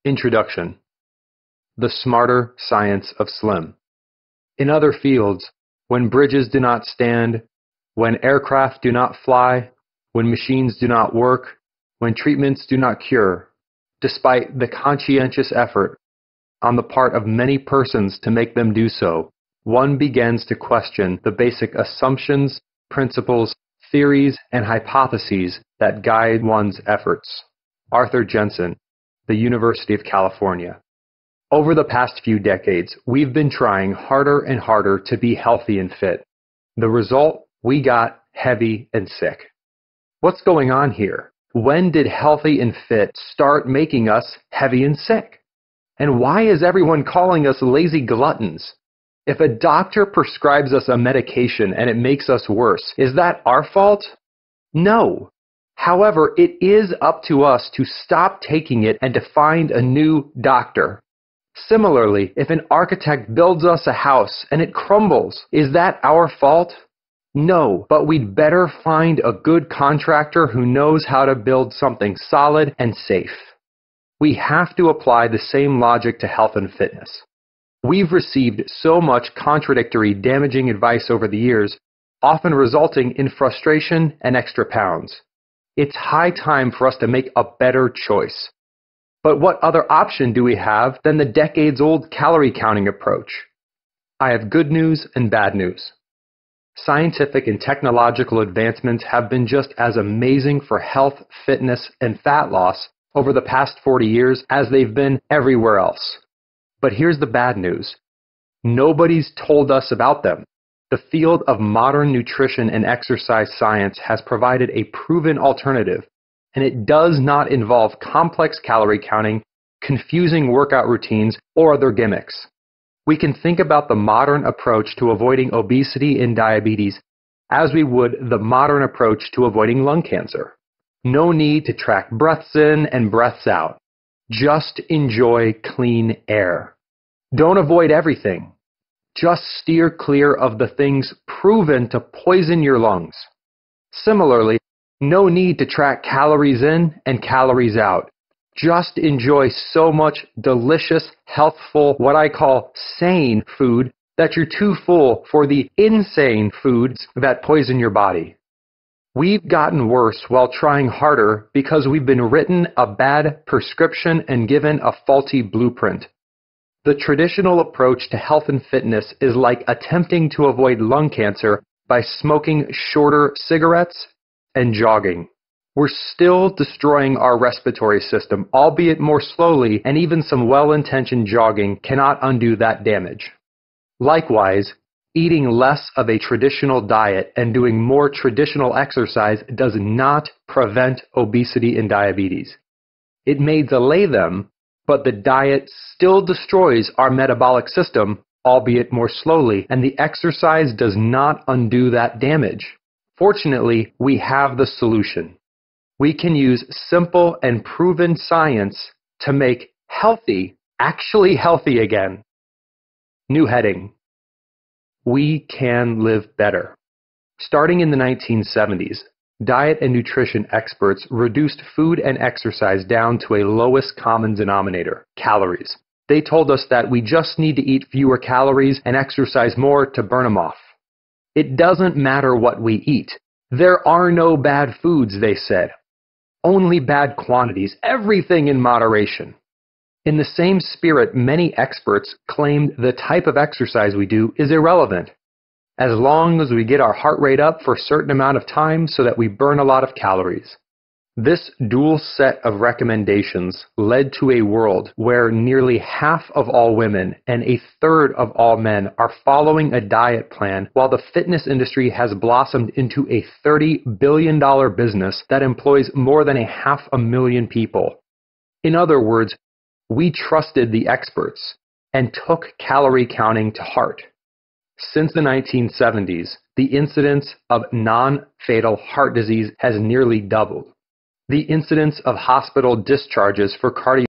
Introduction. The Smarter Science of Slim. In other fields, when bridges do not stand, when aircraft do not fly, when machines do not work, when treatments do not cure, despite the conscientious effort on the part of many persons to make them do so, one begins to question the basic assumptions, principles, theories, and hypotheses that guide one's efforts. Arthur Jensen, the University of California. Over the past few decades, we've been trying harder and harder to be healthy and fit. The result, we got heavy and sick. What's going on here? When did healthy and fit start making us heavy and sick? And why is everyone calling us lazy gluttons? If a doctor prescribes us a medication and it makes us worse, is that our fault? No. However, it is up to us to stop taking it and to find a new doctor. Similarly, if an architect builds us a house and it crumbles, is that our fault? No, but we'd better find a good contractor who knows how to build something solid and safe. We have to apply the same logic to health and fitness. We've received so much contradictory, damaging advice over the years, often resulting in frustration and extra pounds. It's high time for us to make a better choice. But what other option do we have than the decades-old calorie counting approach? I have good news and bad news. Scientific and technological advancements have been just as amazing for health, fitness, and fat loss over the past 40 years as they've been everywhere else. But here's the bad news. Nobody's told us about them. The field of modern nutrition and exercise science has provided a proven alternative, and it does not involve complex calorie counting, confusing workout routines, or other gimmicks. We can think about the modern approach to avoiding obesity and diabetes as we would the modern approach to avoiding lung cancer. No need to track breaths in and breaths out. Just enjoy clean air. Don't avoid everything. Just steer clear of the things proven to poison your lungs. Similarly, no need to track calories in and calories out. Just enjoy so much delicious, healthful, what I call sane food that you're too full for the insane foods that poison your body. We've gotten worse while trying harder because we've been written a bad prescription and given a faulty blueprint. The traditional approach to health and fitness is like attempting to avoid lung cancer by smoking shorter cigarettes and jogging. We're still destroying our respiratory system, albeit more slowly, and even some well-intentioned jogging cannot undo that damage. Likewise, eating less of a traditional diet and doing more traditional exercise does not prevent obesity and diabetes. It may delay them, but the diet still destroys our metabolic system, albeit more slowly, and the exercise does not undo that damage. Fortunately, we have the solution. We can use simple and proven science to make healthy actually healthy again. New heading. We can live better. Starting in the 1970s, diet and nutrition experts reduced food and exercise down to a lowest common denominator, calories. They told us that we just need to eat fewer calories and exercise more to burn them off. It doesn't matter what we eat. There are no bad foods, they said. Only bad quantities, everything in moderation. In the same spirit, many experts claimed the type of exercise we do is irrelevant, as long as we get our heart rate up for a certain amount of time so that we burn a lot of calories. This dual set of recommendations led to a world where nearly half of all women and a third of all men are following a diet plan, while the fitness industry has blossomed into a $30 billion business that employs more than 500,000 people. In other words, we trusted the experts and took calorie counting to heart. Since the 1970s, the incidence of non-fatal heart disease has nearly doubled. The incidence of hospital discharges for cardiovascular